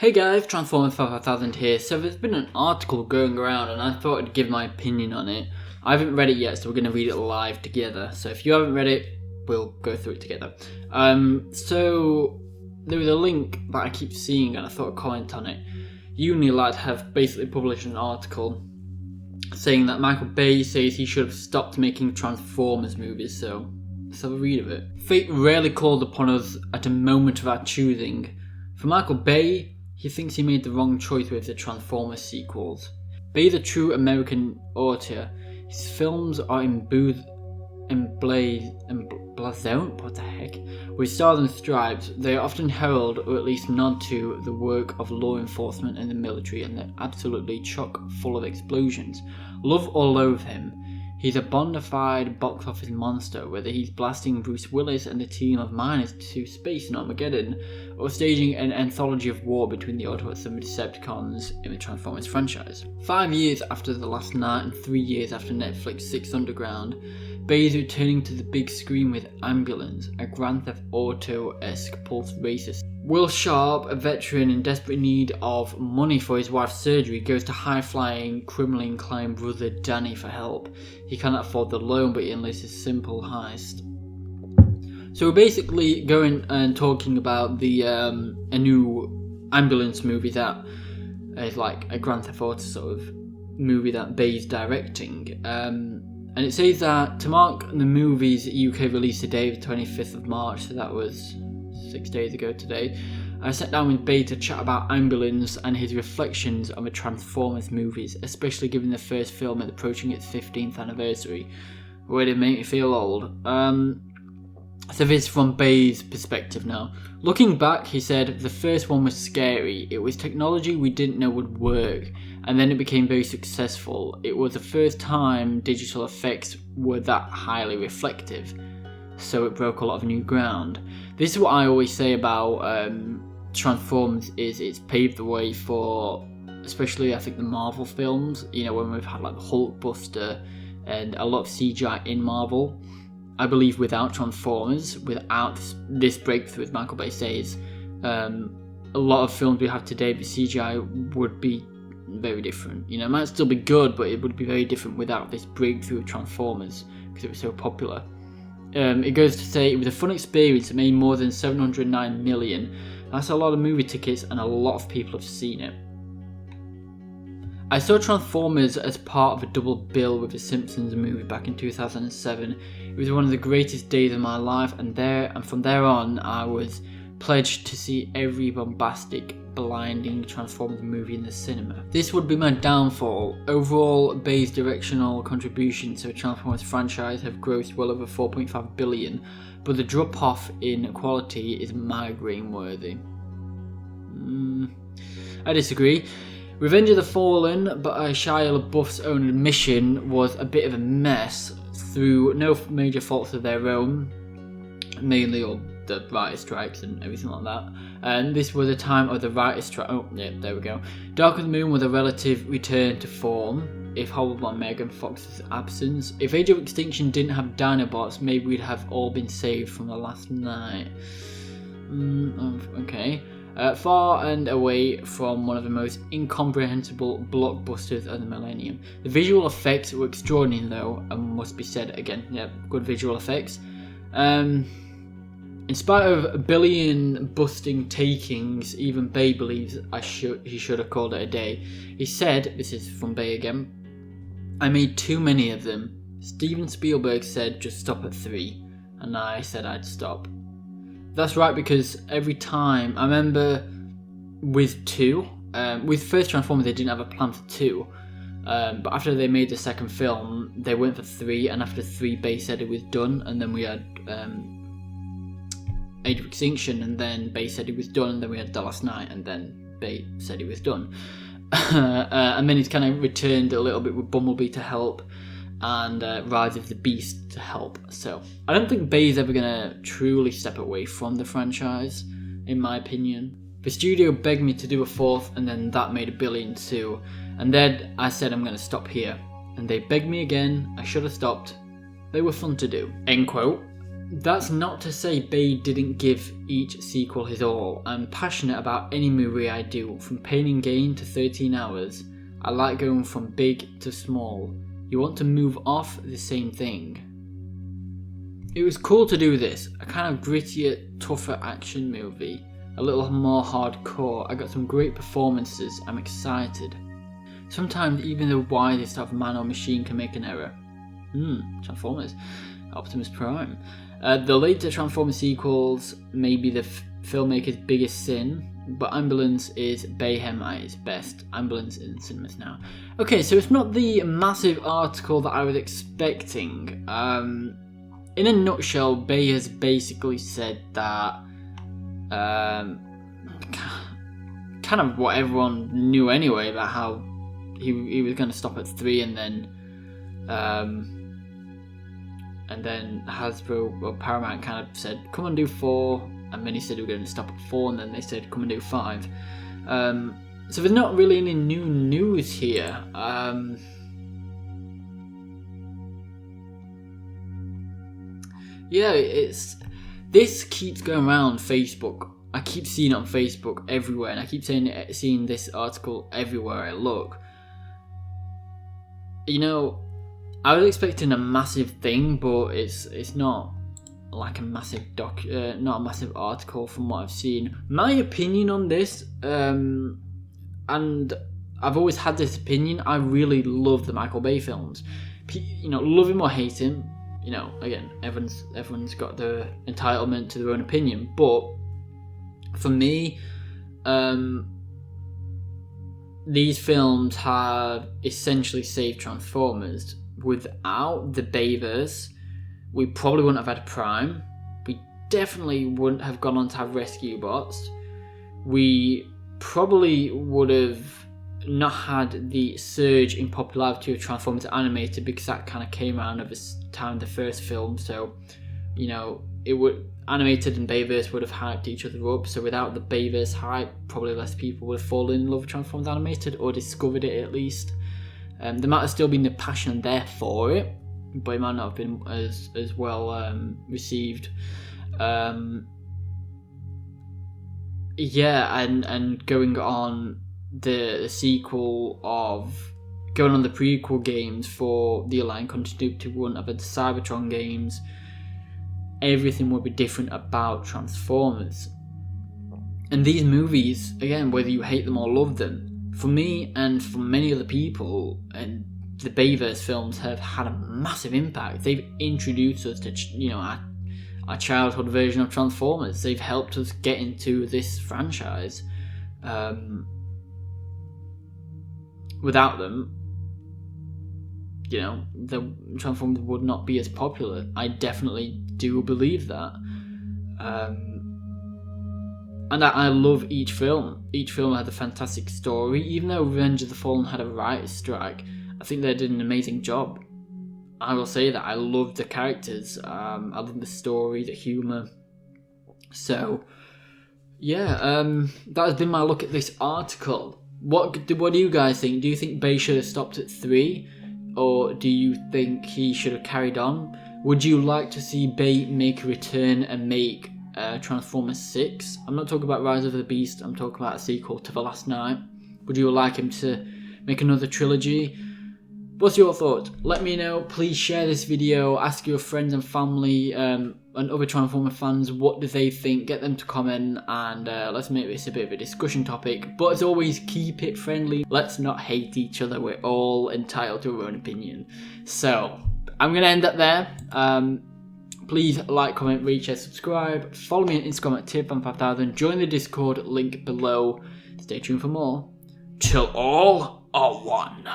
Hey guys, Transformers 5000 here. So there's been an article going around and I thought I'd give my opinion on it. I haven't read it yet, so we're going to read it live together. So if you haven't read it, we'll go through it together. So there was a link that I keep seeing and I thought I'd comment on it. Unilad have basically published an article saying that Michael Bay says he should have stopped making Transformers movies, so let's have a read of it. Fate rarely called upon us at a moment of our choosing. For Michael Bay, he thinks he made the wrong choice with the Transformers sequels. Bay is a true American auteur. His films are emblazoned, what the heck? With stars and stripes, they often herald or at least nod to the work of law enforcement and the military, and they're absolutely chock full of explosions. Love or loathe him, he's a bonafide box office monster, whether he's blasting Bruce Willis and the team of miners to space in Armageddon, or staging an anthology of war between the Autobots and the Decepticons in the Transformers franchise. 5 years after The Last Night and 3 years after Netflix 6 Underground, Bay is returning to the big screen with Ambulance, a Grand Theft Auto-esque pulse racer. Will Sharp, a veteran in desperate need of money for his wife's surgery, goes to high-flying, criminally inclined brother Danny for help. He cannot afford the loan, but he enlists a simple heist. So we're basically going and talking about the a new Ambulance movie that is like a Grand Theft Auto sort of movie that Bay's directing. And it says that to mark the movie's UK release today, the 25th of March, so that was 6 days ago today, I sat down with Bay to chat about Ambulance and his reflections on the Transformers movies, especially given the first film is approaching its 15th anniversary. Would it make me feel old? So this is from Bay's perspective now. Looking back, he said, the first one was scary. It was technology we didn't know would work, and then it became very successful. It was the first time digital effects were that highly reflective, so it broke a lot of new ground. This is what I always say about Transformers, is it's paved the way for, especially I think the Marvel films, you know, when we've had like the Hulkbuster and a lot of CGI in Marvel. I believe without Transformers, without this breakthrough, as Michael Bay says, a lot of films we have today, the CGI would be very different. You know, it might still be good, but it would be very different without this breakthrough of Transformers, because it was so popular. It goes to say, it was a fun experience. It made more than 709 million. That's a lot of movie tickets, and a lot of people have seen it. I saw Transformers as part of a double bill with the Simpsons movie back in 2007. It was one of the greatest days of my life, and from there on, I was pledged to see every bombastic, blinding Transformers movie in the cinema. This would be my downfall. Overall, Bay's directional contributions to the Transformers franchise have grossed well over 4.5 billion, but the drop-off in quality is migraine-worthy. I disagree. Revenge of the Fallen, by Shia LaBeouf's own admission, was a bit of a mess through no major faults of their own, mainly all the writer's strikes and everything like that. And this was a time of the writer's strike. Oh, yeah, there we go. Dark of the Moon was a relative return to form, if hobbled by Megan Fox's absence. If Age of Extinction didn't have Dinobots, maybe we'd have all been saved from The Last Night. Okay. Far and away from one of the most incomprehensible blockbusters of the millennium. The visual effects were extraordinary though, and must be said again. Yeah, good visual effects. In spite of billion-busting takings, even Bay believes he should have called it a day. He said, this is from Bay again, I made too many of them. Steven Spielberg said just stop at 3, and I said I'd stop. That's right, because every time, I remember with 2, with first Transformers they didn't have a plan for 2, but after they made the second film, they went for 3, and after 3 Bay said it was done, and then we had Age of Extinction, and then Bay said it was done, and then we had The Last Night, and then Bay said it was done. And then he's kind of returned a little bit with Bumblebee to help, and Rise of the Beast to help. So I don't think Bay's ever going to truly step away from the franchise, in my opinion. The studio begged me to do a 4th, and then that made $1 billion too. And then I said I'm going to stop here. And they begged me again, I should have stopped. They were fun to do. End quote. That's not to say Bay didn't give each sequel his all. I'm passionate about any movie I do, from Pain and Gain to 13 Hours. I like going from big to small. You want to move off the same thing. It was cool to do this, a kind of grittier, tougher action movie, a little more hardcore. I got some great performances, I'm excited. Sometimes even the wisest of man or machine can make an error. Transformers. Optimus Prime. The later Transformers sequels may be the filmmaker's biggest sin, but Ambulance is Bayhem at its best. Ambulance is in cinemas now. Okay, so it's not the massive article that I was expecting. In a nutshell, Bay has basically said that kind of what everyone knew anyway, about how he was going to stop at 3, and then Hasbro or Paramount kind of said, come and do 4, and then he said we were going to stop at 4, and then they said, come and do 5. So there's not really any new news here. Yeah, this keeps going around Facebook. I keep seeing it on Facebook everywhere, and I keep seeing this article everywhere I look. You know, I was expecting a massive thing, but it's not like a massive not a massive article from what I've seen. My opinion on this, and I've always had this opinion, I really love the Michael Bay films. You know, love him or hate him, you know, again, everyone's got the entitlement to their own opinion, but for me, these films have essentially saved Transformers. Without the Bayverse, we probably wouldn't have had Prime. We definitely wouldn't have gone on to have Rescue Bots. We probably would have not had the surge in popularity of Transformers animated, because that kind of came around at the time of the first film. So, you know, animated and Bayverse would have hyped each other up. So without the Bayverse hype, probably less people would have fallen in love with Transformers animated, or discovered it at least. There might have still been the passion there for it, but it might not have been as well received. Yeah, and going on the sequel of going on the prequel games for the Alliance Continuity wouldn't have had the Cybertron games. Everything would be different about Transformers. And these movies, again, whether you hate them or love them, for me and for many other people, and the Bayverse films have had a massive impact. They've introduced us to, you know, our childhood version of Transformers. They've helped us get into this franchise. Without them, you know, the Transformers would not be as popular. I definitely do believe that. And I love each film. Each film had a fantastic story. Even though Revenge of the Fallen had a writer's strike, I think they did an amazing job. I will say that. I love the characters. I love the story, the humour. So, yeah, that has been my look at this article. What do you guys think? Do you think Bay should have stopped at 3? Or do you think he should have carried on? Would you like to see Bay make a return and make Transformers 6? I'm not talking about Rise of the Beast, I'm talking about a sequel to The Last Knight. Would you like him to make another trilogy? What's your thoughts? Let me know. Please share this video, ask your friends and family and other Transformer fans what do they think, get them to comment, and let's make this a bit of a discussion topic. But as always, keep it friendly, let's not hate each other, we're all entitled to our own opinion. So, I'm going to end up there. Please like, comment, rate, share, subscribe. Follow me on Instagram at TIFFan5000. Join the Discord, link below. Stay tuned for more. Till all are one.